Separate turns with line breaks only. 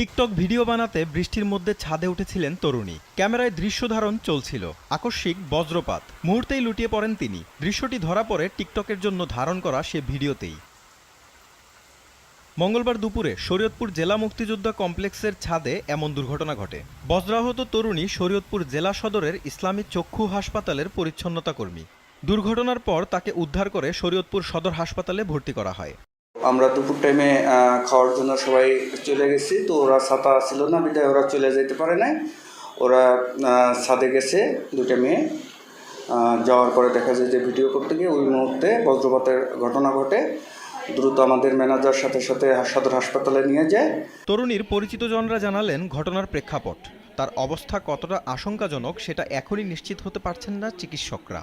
TikTok video বানাতে বৃষ্টির মধ্যে ছাদে উঠেছিলেন তরুণী। ক্যামেরায় দৃশ্য ধারণ চলছিল। আকস্মিক বজ্রপাত, মুহূর্তেই লুটিয়ে পড়েন তিনি। দৃশ্যটি ধরা পড়ে টিকটকের জন্য ধারণ করা সে ভিডিওতেই। মঙ্গলবার দুপুরে শরীয়তপুর জেলা মুক্তিযোদ্ধা কমপ্লেক্সের ছাদে এমন দুর্ঘটনা ঘটে। বজ্রাহত তরুণী শরীয়তপুর জেলা সদরের ইসলামী চক্ষু হাসপাতালের পরিচ্ছন্নতা কর্মী। দুর্ঘটনার পর তাকে উদ্ধার করে শরীয়তপুর সদর হাসপাতালে ভর্তি করা হয়।
আমরা দুপুর টাইমে খাওয়ার জন্য সবাই চলে গেছি, তো ওরা ছাতা ছিল না, বিধায় ওরা চলে যেতে পারে নাই। ওরা ছাদে গেছে দুইটা মেয়ে। যাওয়ার পরে দেখা যায় যে ভিডিও করতে গিয়ে ওই মুহূর্তে বজ্রপাতের ঘটনা ঘটে। দ্রুত আমাদের ম্যানেজার সাথে সাথে সদর হাসপাতালে নিয়ে যায়।
তরুণীর পরিচিতজনরা জানালেন ঘটনার প্রেক্ষাপট। তার অবস্থা কতটা আশঙ্কাজনক সেটা এখনই নিশ্চিত হতে পারছেন না চিকিৎসকরা।